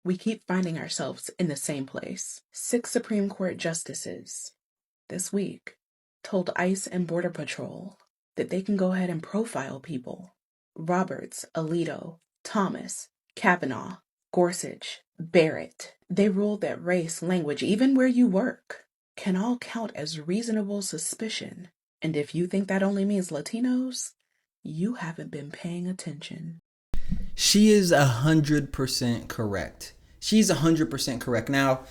We keep finding ourselves in the same place. 6 Supreme Court justices this week told ICE and Border Patrol that they can go ahead and profile people. Roberts, Alito, Thomas, Kavanaugh, Gorsuch, Barrett. They ruled that race, language, even where you work, can all count as reasonable suspicion. And if you think that only means Latinos, you haven't been paying attention. She is 100% correct. She's 100% correct. Now,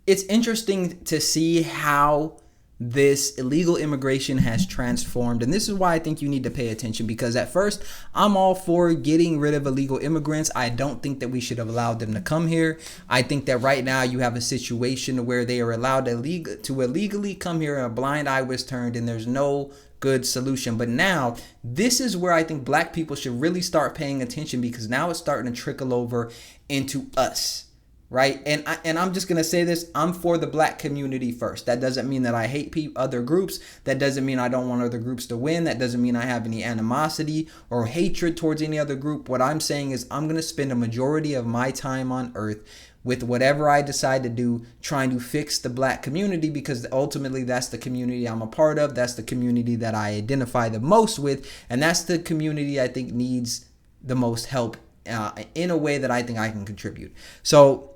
it's interesting to see how this illegal immigration has transformed. And this is why I think you need to pay attention, because at first I'm all for getting rid of illegal immigrants. I don't think that we should have allowed them to come here. I think that right now you have a situation where they are allowed to illegally come here and a blind eye was turned and there's no good solution. But now this is where I think black people should really start paying attention, because now it's starting to trickle over into us. Right. And I'm just going to say this. I'm for the black community first. That doesn't mean that I hate other groups. That doesn't mean I don't want other groups to win. That doesn't mean I have any animosity or hatred towards any other group. What I'm saying is I'm going to spend a majority of my time on earth with whatever I decide to do, trying to fix the black community, because ultimately that's the community I'm a part of. That's the community that I identify the most with. And that's the community I think needs the most help in a way that I think I can contribute. So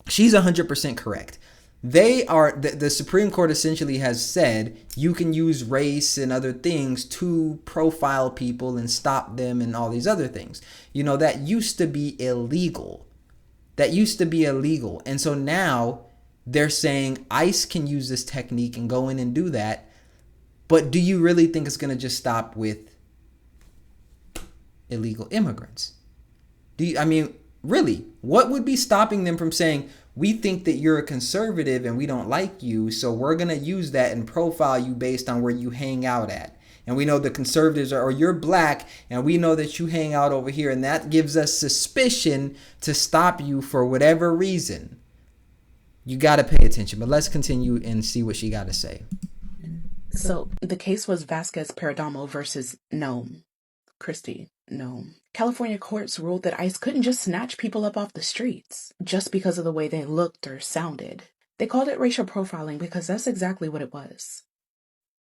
she's 100% correct. They are the Supreme Court essentially has said you can use race and other things to profile people and stop them and all these other things. You know, that used to be illegal. And so now they're saying ICE can use this technique and go in and do that. But do you really think it's going to just stop with illegal immigrants? Really, what would be stopping them from saying, we think that you're a conservative and we don't like you, so we're going to use that and profile you based on where you hang out at. And we know the conservatives or you're black and we know that you hang out over here, and that gives us suspicion to stop you for whatever reason. You got to pay attention, but let's continue and see what she got to say. So the case was Vasquez Perdomo versus Christie Nome. California courts ruled that ICE couldn't just snatch people up off the streets just because of the way they looked or sounded. They called it racial profiling because that's exactly what it was.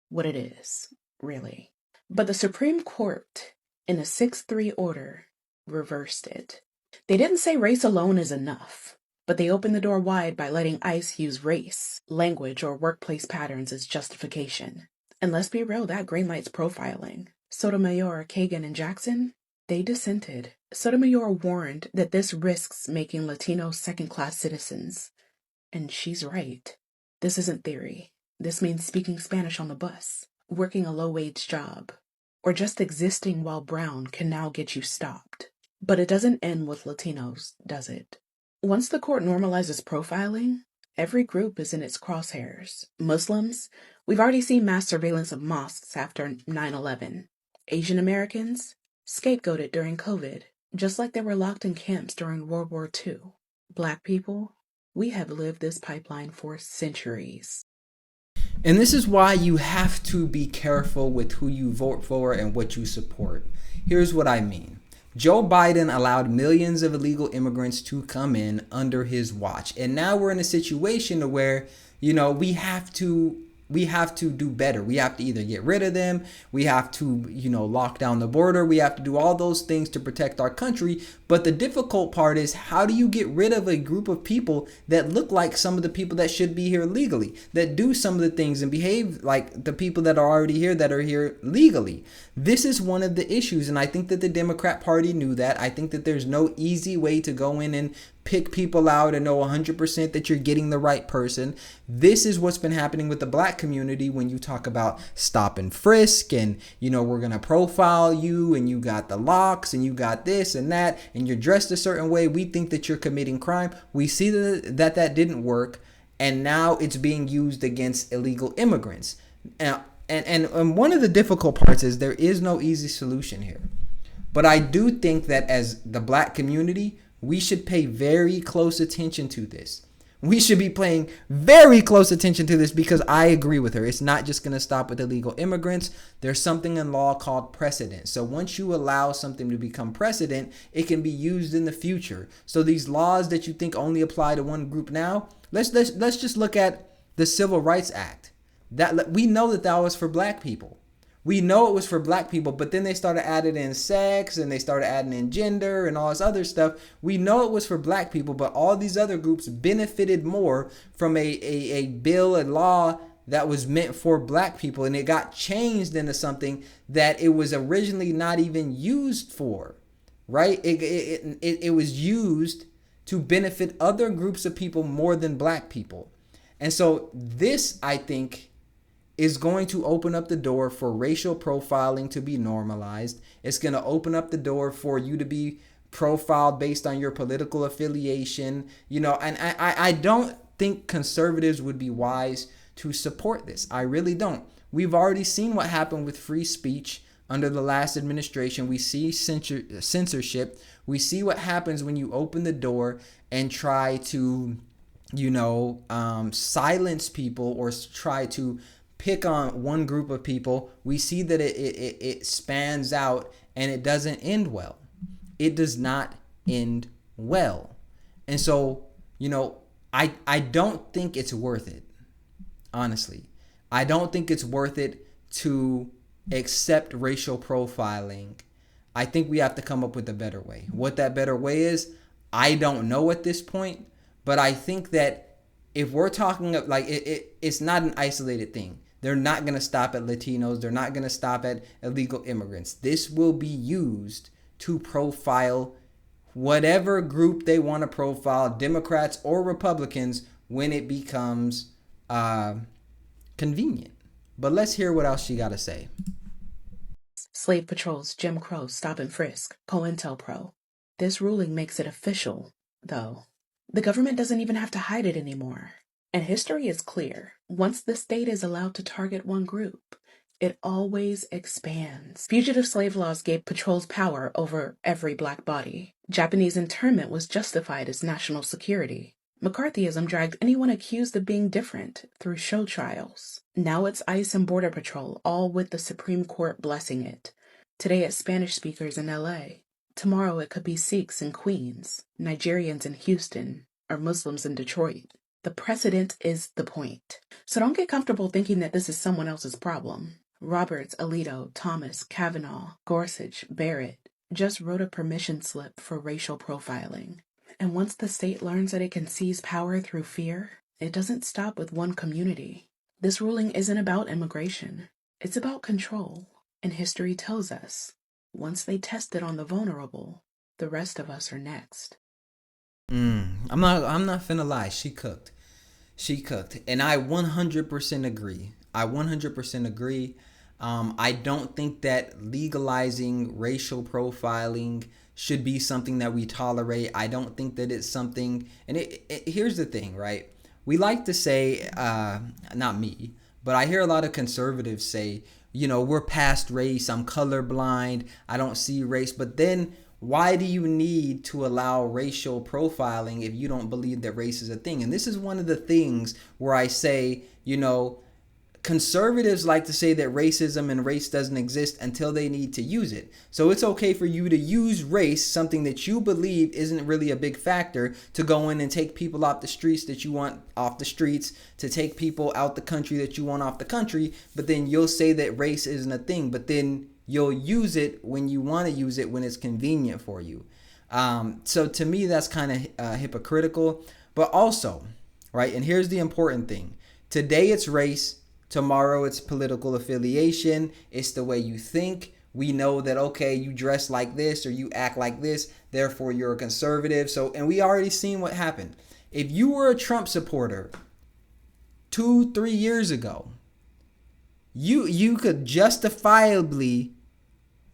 What it is, really. But the Supreme Court, in a 6-3 order, reversed it. They didn't say race alone is enough, but they opened the door wide by letting ICE use race, language, or workplace patterns as justification. And let's be real, that greenlights profiling. Sotomayor, Kagan, and Jackson, they dissented. Sotomayor warned that this risks making Latinos second-class citizens. And she's right. This isn't theory. This means speaking Spanish on the bus, working a low-wage job, or just existing while brown can now get you stopped. But it doesn't end with Latinos, does it? Once the court normalizes profiling, every group is in its crosshairs. Muslims, we've already seen mass surveillance of mosques after 9/11. Asian Americans, scapegoated during COVID, just like they were locked in camps during World War II. Black people, we have lived this pipeline for centuries. And this is why you have to be careful with who you vote for and what you support. Here's what I mean. Joe Biden allowed millions of illegal immigrants to come in under his watch. And now we're in a situation where, we have to do better. We have to either get rid of them. We have to, lock down the border. We have to do all those things to protect our country. But the difficult part is, how do you get rid of a group of people that look like some of the people that should be here legally, that do some of the things and behave like the people that are already here, that are here legally? This is one of the issues. And I think that the Democrat Party knew that. I think that there's no easy way to go in and pick people out and know 100% that you're getting the right person. This is what's been happening with the black community when you talk about stop and frisk and, we're going to profile you and you got the locks and you got this and that and you're dressed a certain way. We think that you're committing crime. We see that didn't work, and now it's being used against illegal immigrants. And one of the difficult parts is there is no easy solution here. But I do think that as the black community, we should pay very close attention to this. We should be paying very close attention to this because I agree with her. It's not just going to stop with illegal immigrants. There's something in law called precedent. So once you allow something to become precedent, it can be used in the future. So these laws that you think only apply to one group now, let's just look at the Civil Rights Act. That we know that was for black people. We know it was for black people, but then they started adding in sex and they started adding in gender and all this other stuff. We know it was for black people, but all these other groups benefited more from a bill and law that was meant for black people, and it got changed into something that it was originally not even used for, right? It was used to benefit other groups of people more than black people. And so this, I think, is going to open up the door for racial profiling to be normalized. It's going to open up the door for you to be profiled based on your political affiliation, and I don't think conservatives would be wise to support this. I really don't. We've already seen what happened with free speech under the last administration. We see censorship. We see what happens when you open the door and try to, silence people or try to pick on one group of people. We see that it spans out and it doesn't end well. It does not end well. And so, I don't think it's worth it. Honestly, I don't think it's worth it to accept racial profiling. I think we have to come up with a better way. What that better way is, I don't know at this point, but I think that if we're talking it's not an isolated thing. They're not going to stop at Latinos. They're not going to stop at illegal immigrants. This will be used to profile whatever group they want to profile, Democrats or Republicans, when it becomes convenient. But let's hear what else she got to say. Slave patrols, Jim Crow, stop and frisk, COINTELPRO. This ruling makes it official, though. The government doesn't even have to hide it anymore. And history is clear. Once the state is allowed to target one group, it always expands. Fugitive slave laws gave patrols power over every black body. Japanese internment was justified as national security. McCarthyism dragged anyone accused of being different through show trials. Now it's ICE and Border Patrol, all with the Supreme Court blessing it. Today it's Spanish speakers in LA. Tomorrow it could be Sikhs in Queens, Nigerians in Houston, or Muslims in Detroit. The precedent is the point. So don't get comfortable thinking that this is someone else's problem. Roberts, Alito, Thomas, Kavanaugh, Gorsuch, Barrett just wrote a permission slip for racial profiling. And once the state learns that it can seize power through fear, it doesn't stop with one community. This ruling isn't about immigration. It's about control. And history tells us, once they test it on the vulnerable, the rest of us are next. I'm not finna lie. She cooked. And I 100% agree. I don't think that legalizing racial profiling should be something that we tolerate. I don't think that it's something, and here's the thing, right? We like to say, not me, but I hear a lot of conservatives say, we're past race, I'm colorblind, I don't see race. But then why do you need to allow racial profiling if you don't believe that race is a thing? And this is one of the things where I say, conservatives like to say that racism and race doesn't exist until they need to use it. So it's okay for you to use race, something that you believe isn't really a big factor, to go in and take people off the streets that you want off the streets, to take people out the country that you want off the country. But then you'll say that race isn't a thing, but then you'll use it when you want to use it, when it's convenient for you. So to me, that's kind of hypocritical. But also, right, and here's the important thing. Today it's race. Tomorrow it's political affiliation. It's the way you think. We know that, okay, you dress like this or you act like this, therefore you're a conservative. So, and we already seen what happened. If you were a Trump supporter 2-3 years ago, you could justifiably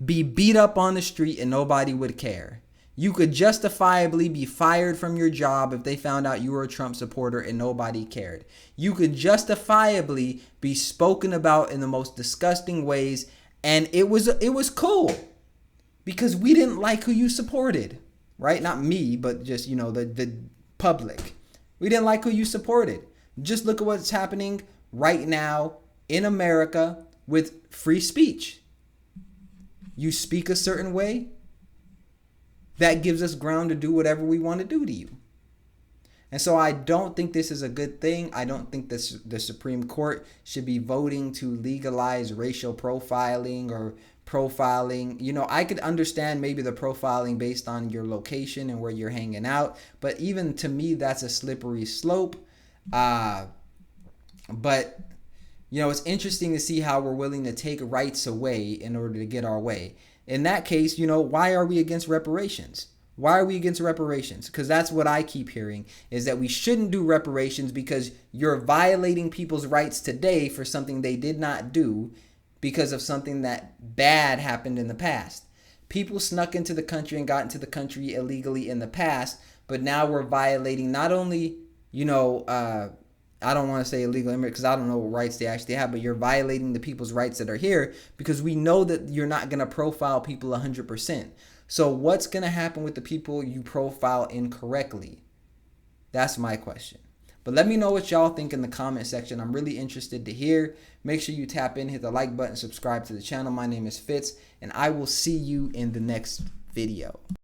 be beat up on the street and nobody would care. You could justifiably be fired from your job if they found out you were a Trump supporter and nobody cared. You could justifiably be spoken about in the most disgusting ways, and it was cool because we didn't like who you supported, right? Not me, but just, the public. We didn't like who you supported. Just look at what's happening right now in America with free speech. You speak a certain way, that gives us ground to do whatever we want to do to you. And so I don't think this is a good thing. I don't think the Supreme Court should be voting to legalize racial profiling or profiling. You know, I could understand maybe the profiling based on your location and where you're hanging out, but even to me, that's a slippery slope. But you know, it's interesting to see how we're willing to take rights away in order to get our way. In that case, you know, why are we against reparations? Why are we against reparations? Because that's what I keep hearing, is that we shouldn't do reparations because you're violating people's rights today for something they did not do because of something that bad happened in the past. People snuck into the country and got into the country illegally in the past, but now we're violating not only, you know, I don't want to say illegal immigrant because I don't know what rights they actually have, but you're violating the people's rights that are here because we know that you're not going to profile people 100%. So what's going to happen with the people you profile incorrectly? That's my question. But let me know what y'all think in the comment section. I'm really interested to hear. Make sure you tap in, hit the like button, subscribe to the channel. My name is Fitz, and I will see you in the next video.